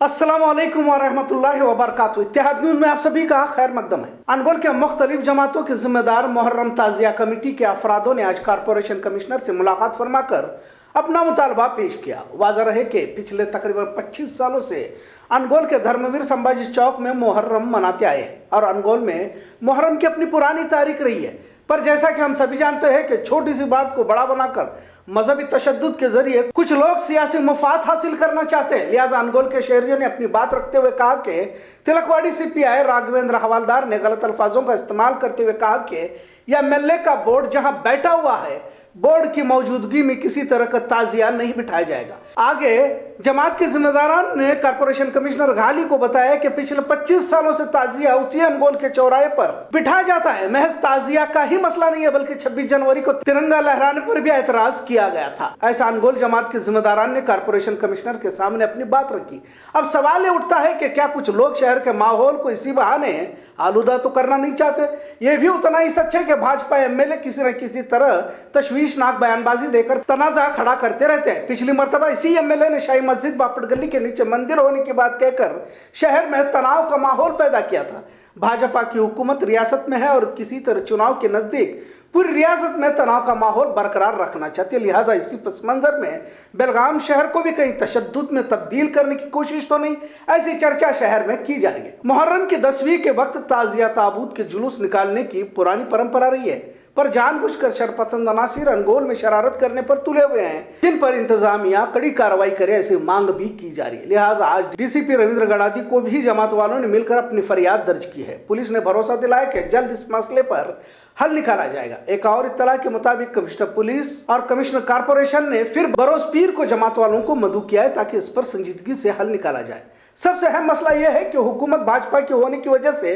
अस्सलामुअलैकुम वरहमतुल्लाहि वबरकातुहू। इत्तेहाद न्यूज़ में आप सभी का खैर मकदम है। अनगोल के मुख्तलिफ जमातों के जिम्मेदार मुहर्रम ताजिया कमेटी के अफरादों ने आज कॉरपोरेशन कमिश्नर से मुलाकात फरमाकर अपना मुतालबा पेश किया। वाज़ह रहे कि पिछले तकरीबन 25 सालों से अनगोल के धर्मवीर संभाजी चौक में मुहर्रम मनाते आए हैं और अनगोल में मुहर्रम की अपनी पुरानी तारीख रही है। पर जैसा कि हम सभी जानते हैं कि छोटी सी बात को बड़ा बनाकर मजहबी तशद्दुद के जरिए कुछ लोग सियासी मुफाद हासिल करना चाहते हैं। लिहाजा अनगोल के शहरियों ने अपनी बात रखते हुए कहा कि तिलकवाड़ी सीपीआई राघवेंद्र हवालदार ने गलत अल्फाजों का इस्तेमाल करते हुए कहा कि यह एमएलए का बोर्ड जहां बैठा हुआ है, बोर्ड की मौजूदगी में किसी तरह का ताजिया नहीं बिठाया जाएगा। आगे जमात के जिम्मेदारान ने कॉरपोरेशन कमिश्नर घाली को बताया कि पिछले 25 सालों से ताजिया उसी अनगोल के चौराहे पर बिठाया जाता है। महज ताजिया का ही मसला नहीं है, बल्कि 26 जनवरी को तिरंगा लहराने पर भी एतराज किया गया था। ऐसा अनगोल जमात के जिम्मेदारान ने कॉरपोरेशन कमिश्नर के सामने अपनी बात रखी। अब सवाल ये उठता है कि क्या कुछ लोग शहर के माहौल को इसी बहाने आलूदा तो करना नहीं चाहते। ये भी उतना ही सच है कि भाजपा एमएलए किसी न किसी तरह तशवीशनाक बयानबाजी देकर तनाजा खड़ा करते रहते हैं। पिछली मर्तबा इसी एमएलए ने शाही मस्जिद बापट गली के नीचे मंदिर होने की बात कहकर शहर में तनाव का माहौल पैदा किया था। भाजपा की हुकूमत रियासत में है और किसी तरह चुनाव के नजदीक पूरी रियासत में तनाव का माहौल बरकरार रखना चाहती है। लिहाजा इसी पस मंजर में बेलगाम शहर को भी कहीं तशद्दुद में तब्दील करने की कोशिश तो नहीं, ऐसी चर्चा शहर में की जा रही है। मुहर्रम की 10वीं के वक्त ताजिया ताबूत के जुलूस निकालने की पुरानी परंपरा रही है, पर जानबूझकर शरपसंद अनासिर अनगोल में शरारत करने पर तुले हुए हैं, जिन पर इंतजामिया कड़ी कार्रवाई करे ऐसी मांग भी की जा रही है। लिहाजा आज डीसीपी रविंद्र गडादी को भी जमात वालों ने मिलकर अपनी फरियाद दर्ज की है। पुलिस ने भरोसा दिलाया कि जल्द इस मसले पर हल निकाला जाएगा। एक और इत्तला के मुताबिक कमिश्नर पुलिस और कमिश्नर कॉरपोरेशन ने फिर बरोज पीर को जमात वालों को मदऊ किया है ताकि इस पर संजीदगी से हल निकाला जाए। सबसे अहम मसला यह है कि हुकूमत भाजपा के होने की वजह से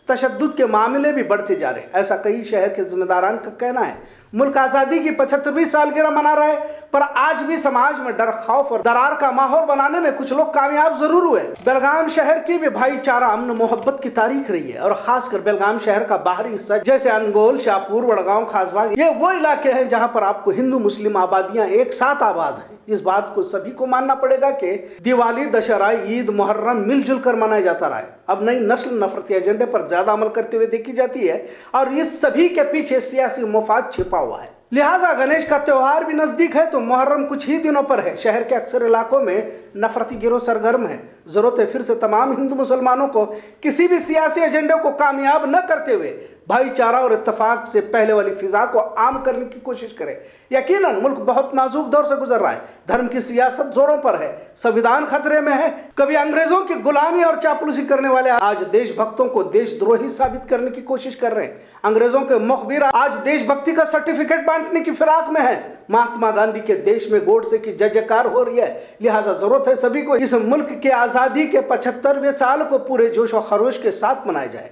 तशद्दुद के मामले भी बढ़ते जा रहे हैं, ऐसा कई शहर के जिम्मेदारान का कहना है। मुल्क आज़ादी की 75वीं सालगिरह मना रहा है, पर आज भी समाज में डर, खौफ और दरार का माहौल बनाने में कुछ लोग कामयाब जरूर हुए। बेलगाम शहर की भी भाईचारा, अमन, मोहब्बत की तारीख रही है और खासकर बेलगाम शहर का बाहरी हिस्सा जैसे अनगोल, शाहपुर, वडगांव, खासबाग, ये वो इलाके हैं जहां पर आपको हिंदू मुस्लिम आबादियां एक साथ आबाद हैं। इस बात को सभी को मानना पड़ेगा कि दिवाली, दशहरा, ईद, मुहर्रम मिलजुल कर मनाया जाता रहा है। अब नई नस्ल नफरती एजेंडे पर ज्यादा अमल करते हुए देखी जाती है और इस सभी के पीछे सियासी मुफाद छिपा हुआ है। लिहाजा गणेश का त्योहार भी नजदीक है तो मुहर्रम कुछ ही दिनों पर है। शहर के अक्सर इलाकों में नफरती गिरोह सरगर्म है। जरूरत है फिर से तमाम हिंदू मुसलमानों को किसी भी सियासी एजेंडे को कामयाब न करते हुए भाईचारा और इत्तेफाक से पहले वाली फिजा को आम करने की कोशिश करें। यकीनन मुल्क बहुत नाजुक दौर से गुजर रहा है। धर्म की सियासत जोरों पर है, संविधान खतरे में है। कभी अंग्रेजों की गुलामी और चापलूसी करने वाले आज देशभक्तों को देशद्रोही साबित करने की कोशिश कर रहे हैं। अंग्रेजों के मुखबिर आज देशभक्ति का सर्टिफिकेट बांटने की फिराक में है। महात्मा गांधी के देश में गोडसे की जय जयकार हो रही है। लिहाजा जरूरत है सभी को इस मुल्क के आजादी के 75वें साल को पूरे जोश और खरोश के साथ मनाया जाए।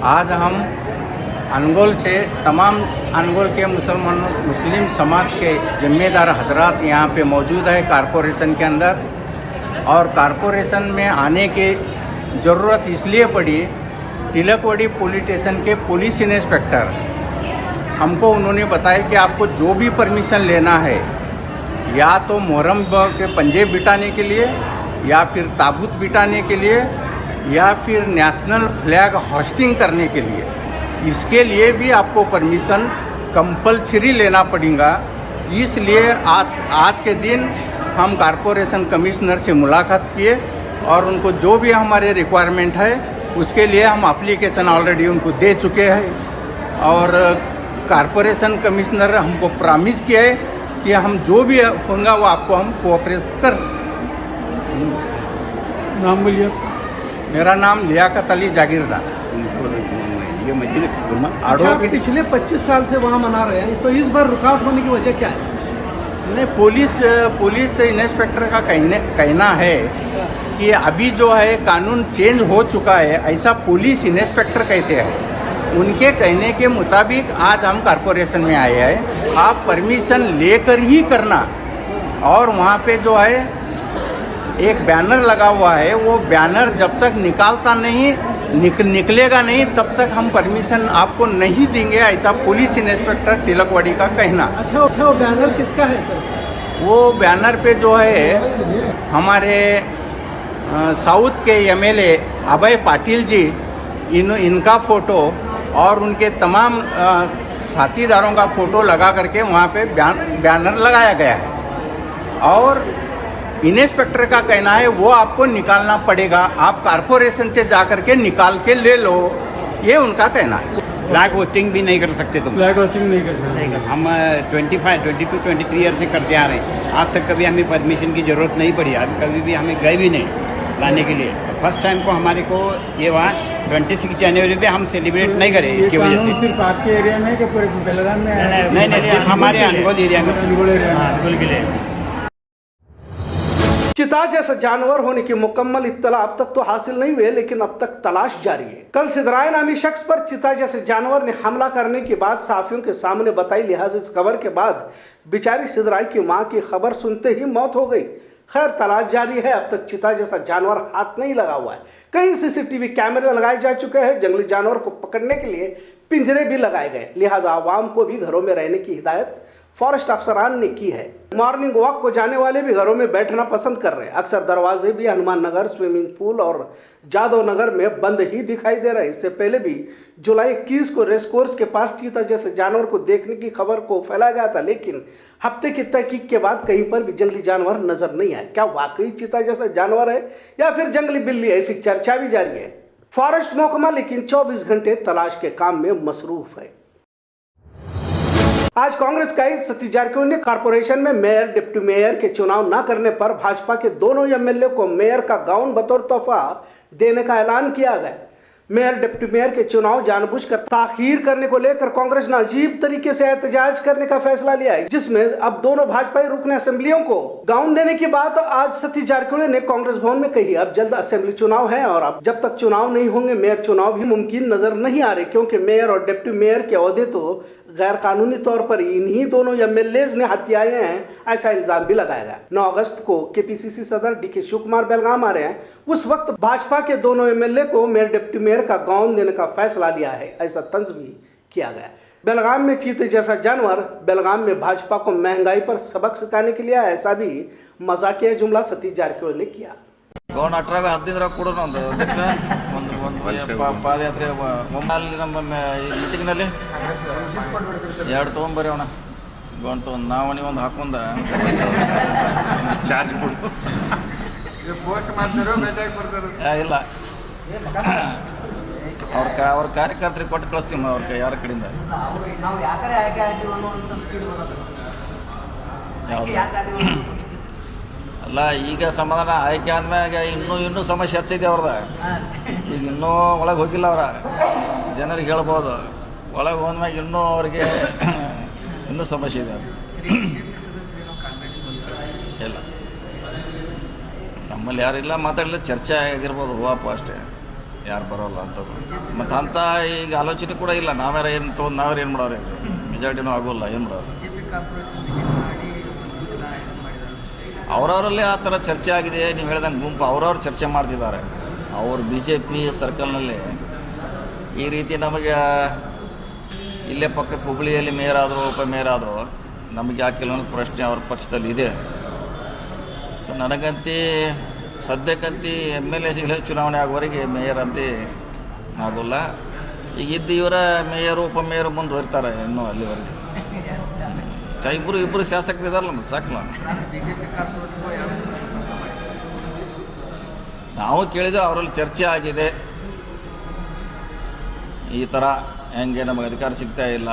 आज हम अनगोल से तमाम अनगोल के मुस्लिम समाज के जिम्मेदार हजरात यहाँ पे मौजूद है कॉरपोरेशन के अंदर। और कॉरपोरेशन में आने की ज़रूरत इसलिए पड़ी, तिलकवाड़ी पुलिस स्टेशन के पुलिस इंस्पेक्टर हमको उन्होंने बताया कि आपको जो भी परमिशन लेना है, या तो मुहर्रम के पंजे बिठाने के लिए, या फिर ताबूत बिठाने के लिए, या फिर नेशनल फ्लैग होस्टिंग करने के लिए, इसके लिए भी आपको परमिशन कंपलसरी लेना पड़ेगा। इसलिए आज के दिन हम कॉरपोरेशन कमिश्नर से मुलाकात किए और उनको जो भी हमारे रिक्वायरमेंट है उसके लिए हम एप्लीकेशन ऑलरेडी उनको दे चुके हैं। और कॉरपोरेशन कमिश्नर हमको प्रॉमिस किया है कि हम जो भी होगा वो आपको हम कोऑपरेट कर। नाम बोलिए। मेरा नाम लियाकत अली जागीरदार। ये मस्जिद अच्छा, पिछले 25 साल से वहाँ मना रहे हैं, तो इस बार रुकावट होने की वजह क्या है? नहीं, पुलिस इंस्पेक्टर का कहना है कि अभी जो है कानून चेंज हो चुका है, ऐसा पुलिस इंस्पेक्टर कहते हैं। उनके कहने के मुताबिक आज हम कारपोरेशन में आए हैं। आप परमिशन लेकर ही करना। और वहाँ पे जो है एक बैनर लगा हुआ है, वो बैनर जब तक निकालता नहीं निकलेगा नहीं तब तक हम परमिशन आपको नहीं देंगे, ऐसा पुलिस इंस्पेक्टर तिलकवाड़ी का कहना। अच्छा, वो बैनर किसका है सर? वो बैनर पे जो है हमारे साउथ के एमएलए अभय पाटिल जी, इनका फ़ोटो और उनके तमाम साथीदारों का फ़ोटो लगा करके वहाँ पे बैनर लगाया गया है। और इंस्पेक्टर का कहना है वो आपको निकालना पड़ेगा, आप कारपोरेशन से जा करके निकाल के ले लो, ये उनका कहना है। फ्लैग होस्टिंग भी नहीं कर सकते तुम। फ्लैग होस्टिंग नहीं कर सकते। हम 22-23 ईयर से करते आ रहे हैं, आज तक कभी हमें परमिशन की ज़रूरत नहीं पड़ी, अभी कभी भी हमें गए भी नहीं लाने के लिए। फर्स्ट टाइम को हमारे को ये वहाँ 26 जनवरी पे हम सेलिब्रेट नहीं करें इसकी वजह से। सिर्फ आपके एरिया में कि पूरे बेलगाम में? नहीं, हमारे अनगोल एरिया में। अनगोल के लिए। चिता जैसा जानवर होने की मुकम्मल इत्तला अब तक तो हासिल नहीं हुई, लेकिन अब तक तलाश जारी है। कल सिद्धराय नामी शख्स पर चिता जैसे जानवर ने हमला करने की बात सहाफियों के सामने बताई, लिहाजा इस खबर के बाद बेचारी सिद्धराय की मां की खबर सुनते ही मौत हो गई। खैर, तलाश जारी है, अब तक चिता जैसा जानवर हाथ नहीं लगा हुआ है। कई सीसीटीवी कैमरे लगाए जा चुके हैं, जंगली जानवर को पकड़ने के लिए पिंजरे भी लगाए गए, लिहाजा आवाम को भी घरों में रहने की हिदायत फॉरेस्ट अफसरान ने की है। मॉर्निंग वॉक को जाने वाले भी घरों में बैठना पसंद कर रहे हैं। अक्सर दरवाजे भी हनुमान नगर, स्विमिंग पूल और जादव नगर में बंद ही दिखाई दे रहे हैं। इससे पहले भी जुलाई 21 को रेसकोर्स के पास चीता जैसे जानवर को देखने की खबर को फैलाया गया था, लेकिन हफ्ते की तहकीक के बाद कहीं पर भी जंगली जानवर नजर नहीं आए। क्या वाकई चीता जैसा जानवर है या फिर जंगली बिल्ली है, ऐसी चर्चा भी जारी है। फॉरेस्ट महकमा लेकिन 24 घंटे तलाश के काम में मसरूफ है। आज कांग्रेस का सतीश जारकिहोली ने कारपोरेशन में मेयर, डिप्टी मेयर के चुनाव न करने पर भाजपा के दोनों एमएलए को मेयर का गाउन बतौर तोहफा देने का ऐलान किया गया। मेयर, डिप्टी मेयर के चुनाव जानबूझकर ताखीर करने को लेकर कांग्रेस ने अजीब तरीके से एहतजाज करने का फैसला लिया है, जिसमें अब दोनों भाजपाई रुकन असेंबलियों को गाउन देने की बात आज सतीश जारकिहोली ने कांग्रेस भवन में कही। अब जल्द असेंबली चुनाव है और अब जब तक चुनाव नहीं होंगे मेयर चुनाव भी मुमकिन नजर नहीं आ रहे, क्योंकि मेयर और डिप्टी मेयर के ओहदे तो गैर कानूनी तौर पर इन्हीं दोनों एमएलएज ने हथियाए हैं, ऐसा इल्जाम भी लगाया गया। 9 अगस्त को केपीसीसी सदर डीके शिव कुमार बेलगाम आ रहे हैं। उस वक्त भाजपा के दोनों एमएलए को मेयर, डिप्टी मेयर का गाउन देने का फैसला लिया है, ऐसा तंज भी किया गया। बेलगाम में चीते जैसा जानवर बेलगाम में भाजपा को महंगाई पर सबक सिखाने के लिए आया, ऐसा भी मजाकिया जुमला सतीश जारकिहोली ने किया। ಗೌನ್ 18 ಕೂಡ ಒಂದು ಅಧ್ಯಕ್ಷ ಒಂದು ಪಾದಯಾತ್ರೆ ಅಲ್ಲಿ ನಮ್ಮ ಮೀಟಿಂಗ್ನಲ್ಲಿ 2 ತೊಗೊಂಬರಿ ಅವನ ಗೌನ್ ತೊಗೊಂಡು ನಾವು ನೀವೊಂದು ಹಾಕೊಂಡ ಚಾರ್ಜ್ ಕೊಡು ಇಲ್ಲ ಅವ್ರ ಕಾರ್ಯಕರ್ತರಿಗೆ ಕೊಟ್ಟು ಕಳಿಸ್ತೀವಿ ಅವ್ರ ಯಾರ ಕಡೆಯಿಂದ ಯಾವುದು ಅಲ್ಲ ಈಗ ಸಮಾಧಾನ ಆಯ್ಕೆ ಆದ್ಮ್ಯಾಗ ಇನ್ನೂ ಸಮಸ್ಯೆ ಹೆಚ್ಚಿದೆ ಅವ್ರದ. ಈಗ ಇನ್ನೂ ಒಳಗೆ ಹೋಗಿಲ್ಲ ಅವ್ರ, ಜನರಿಗೆ ಹೇಳ್ಬೋದು. ಒಳಗೆ ಹೋದ್ಮ್ಯಾಗ ಇನ್ನೂ ಅವ್ರಿಗೆ ಇನ್ನೂ ಸಮಸ್ಯೆ ಇದೆ. ಇಲ್ಲ ನಮ್ಮಲ್ಲಿ ಯಾರಿಲ್ಲ, ಮಾತಾಡಲಿಲ್ಲ, ಚರ್ಚೆ ಆಗಿರ್ಬೋದು, ಹೂವಪ್ಪ ಅಷ್ಟೇ, ಯಾರು ಬರೋಲ್ಲ ಅಂತದ್ದು. ಮತ್ತು ಅಂಥ ಈಗ ಆಲೋಚನೆ ಕೂಡ ಇಲ್ಲ. ನಾವ್ಯಾರ ಏನು ತೊಗೊಂಡು ನಾವ್ಯಾರು ಏನು ಮಾಡೋರು, ಮೆಜಾರಿಟಿನೂ ಆಗೋಲ್ಲ, ಏನು ಮಾಡೋರು. ಅವರವರಲ್ಲೇ ಆ ಥರ ಚರ್ಚೆ ಆಗಿದೆ. ನೀವು ಹೇಳ್ದಂಗೆ ಗುಂಪು ಅವ್ರವ್ರು ಚರ್ಚೆ ಮಾಡ್ತಿದ್ದಾರೆ. ಅವರು BJP ಸರ್ಕಲ್ನಲ್ಲಿ ಈ ರೀತಿ ನಮಗೆ ಇಲ್ಲೇ ಪಕ್ಕಕ್ಕೆ ಹುಬ್ಬಳ್ಳಿಯಲ್ಲಿ ಮೇಯರ್ ಆದರೂ ಉಪ ಮೇಯರ್ ಆದರೂ ನಮಗೆ ಯಾಕಿಲ್ಲ ಅನ್ನೋ ಪ್ರಶ್ನೆ ಅವ್ರ ಪಕ್ಷದಲ್ಲಿ ಇದೆ. ಸೊ ನನಗಂತೂ ಸದ್ಯಕ್ಕಂತೂ MLA ಚುನಾವಣೆ ಆಗುವವರೆಗೆ ಮೇಯರ್ ಅಂತೂ ಆಗೋಲ್ಲ. ಈಗ ಇವರ ಮೇಯರು ಉಪ ಮೇಯರು ಮುಂದುವರಿತಾರೆ ಇನ್ನೂ ಅಲ್ಲಿವರೆಗೆ. ಇಬ್ಬರು ಶಾಸಕರು ಇದಾರಲ್ಲ, ಮತ್ತೆ ಸಾಕಲ್ಲ. ನಾವು ಕೇಳಿದ ಅವರಲ್ಲಿ ಚರ್ಚೆ ಆಗಿದೆ, ಈ ಥರ ಹೆಂಗೆ ನಮಗೆ ಅಧಿಕಾರ ಸಿಗ್ತಾ ಇಲ್ಲ.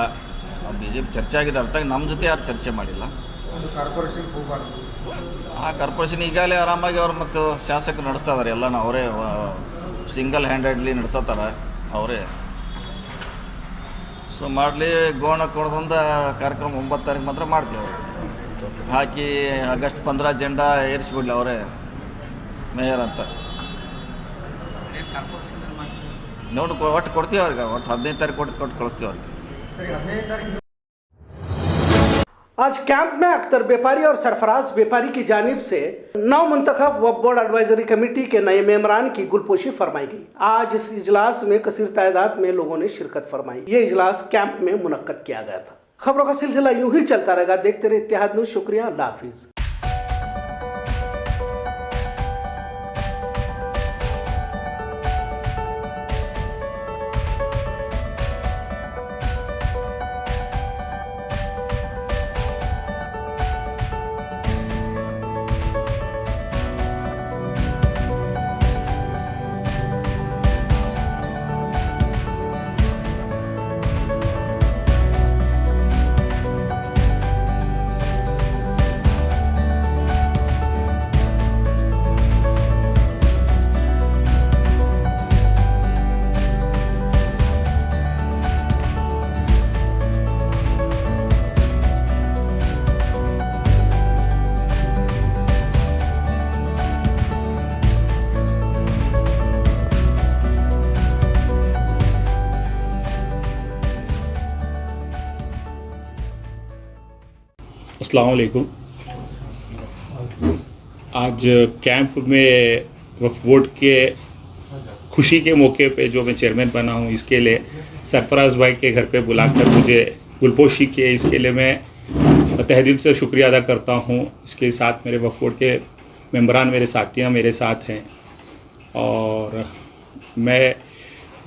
BJP ಚರ್ಚೆ ಆಗಿದೆ, ಅರ್ಥ ನಮ್ಮ ಜೊತೆ ಯಾರು ಚರ್ಚೆ ಮಾಡಿಲ್ಲ. ಆ ಕಾರ್ಪೊರೇಷನ್ ಈಗಾಗಲೇ ಆರಾಮಾಗಿ ಅವ್ರು ಮತ್ತು ಶಾಸಕರು ನಡೆಸ್ತಾ ಇದ್ದಾರೆ. ಎಲ್ಲನೂ ಅವರೇ ಸಿಂಗಲ್ ಹ್ಯಾಂಡೆಡ್ಲಿ ನಡೆಸತ್ತಾರೆ ಅವರೇ. ಸೊ ಮಾಡಲಿ, ಗೋಣ ಕೊಡೋದೊಂದು ಕಾರ್ಯಕ್ರಮ 9 ತಾರೀಕು ಮಾತ್ರ ಮಾಡ್ತೀವಿ. ಹಾಕಿ ಆಗಸ್ಟ್ 15 ಜೆಂಡಾ ಏರಿಸ್ಬಿಡ್ಲಿ ಅವರೇ ಮೇಯರ್ ಅಂತ. ನೋಡಿ ಒಟ್ಟು ಕೊಡ್ತೀವಿ ಅವ್ರಿಗೆ, ಒಟ್ಟು 15 ತಾರೀಕು ಕೊಟ್ಟು ಕಳಿಸ್ತೀವಿ ಅವ್ರಿಗೆ. आज कैंप में अख्तर बेपारी और सरफराज बेपारी की जानिब से नौ मुंतखब वक्फ बोर्ड एडवाइजरी कमेटी के नए मेंबरान की गुलपोशी फरमाई गई। आज इस इजलास में कसीर तादाद में लोगों ने शिरकत फरमाई। ये इजलास कैंप में मुनक्कद किया गया था। खबरों का सिलसिला यूं ही चलता रहेगा। देखते रहे इत्तेहाद न्यूज़। शुक्रिया, अल्लाह हाफिज। अस्सलाम वालेकुम। आज कैंप में वक्फ बोर्ड के खुशी के मौके पे जो मैं चेयरमैन बना हूँ, इसके लिए सरफराज भाई के घर पे बुलाकर मुझे गुलपोशी किए, इसके लिए मैं तहे दिल से शुक्रिया अदा करता हूँ। इसके साथ मेरे वक्फ बोर्ड के मेंबरान, मेरे साथियाँ मेरे साथ हैं, और मैं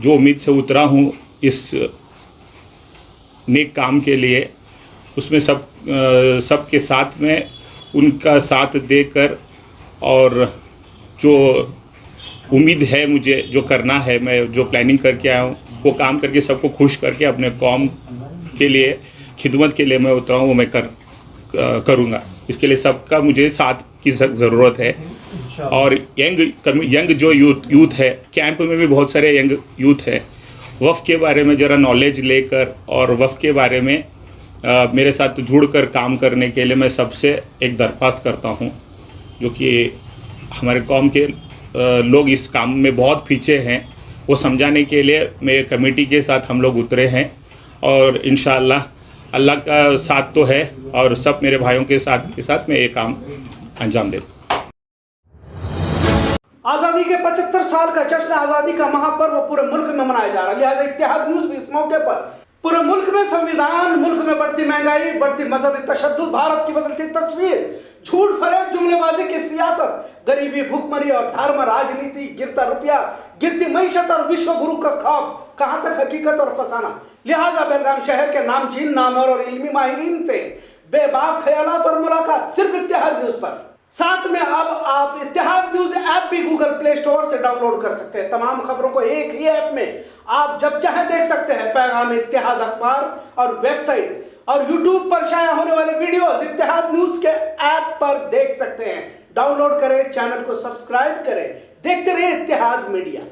जो उम्मीद से उतरा हूँ इस नेक काम के लिए, उसमें सबके साथ में उनका साथ देकर, और जो उम्मीद है मुझे जो करना है, मैं जो प्लानिंग करके आया हूँ वो काम करके सबको खुश करके अपने कौम के लिए खिदमत के लिए मैं उतरा हूँ, वो मैं करूँगा। इसके लिए सबका मुझे साथ की ज़रूरत है। और यंग जो यूथ है, कैंप में भी बहुत सारे यंग यूथ है, वफ़ के बारे में ज़रा नॉलेज लेकर और वफ़ के बारे में मेरे साथ जुड़कर काम करने के लिए मैं सबसे एक दरख्वास्त करता हूं, जो कि हमारे कौम के लोग इस काम में बहुत पीछे हैं, वो समझाने के लिए मैं कमेटी के साथ हम लोग उतरे हैं। और इंशाअल्लाह अल्लाह का साथ तो है, और सब मेरे भाइयों के साथ मैं ये काम अंजाम दे। आज़ादी के 75 साल का जश्न आज़ादी का महापर्व पूरे मुल्क में मनाया जा रहा है। लिहाजा इत्तेहाद न्यूज़ भी इस मौके पर पूरे मुल्क में संविधान, मुल्क में बढ़ती महंगाई, बढ़ती मजहबी तशद्दुद, भारत की बदलती तस्वीर, झूठ फरेब, जुमलेबाजी की सियासत, गरीबी, भुखमरी और धर्म राजनीति, गिरता रुपया, गिरती मईशत और विश्व गुरु का खौफ, कहां तक हकीकत और फसाना। लिहाजा बेलगाम शहर के नामचीन, नामवर और इल्मी माहिरीन से बेबाक ख्यालात और मुलाकात सिर्फ इत्तेहाद न्यूज़ पर। साथ में अब आप इत्तेहाद न्यूज़ ऐप भी गूगल प्ले स्टोर से डाउनलोड कर सकते हैं। तमाम खबरों को एक ही ऐप में आप जब चाहे देख सकते हैं। पैगाम इत्तेहाद अखबार और वेबसाइट और यूट्यूब पर शाया होने वाले वीडियोस इत्तेहाद न्यूज़ के ऐप पर देख सकते हैं। डाउनलोड करें, चैनल को सब्सक्राइब करें, देखते रहिए इत्तेहाद मीडिया।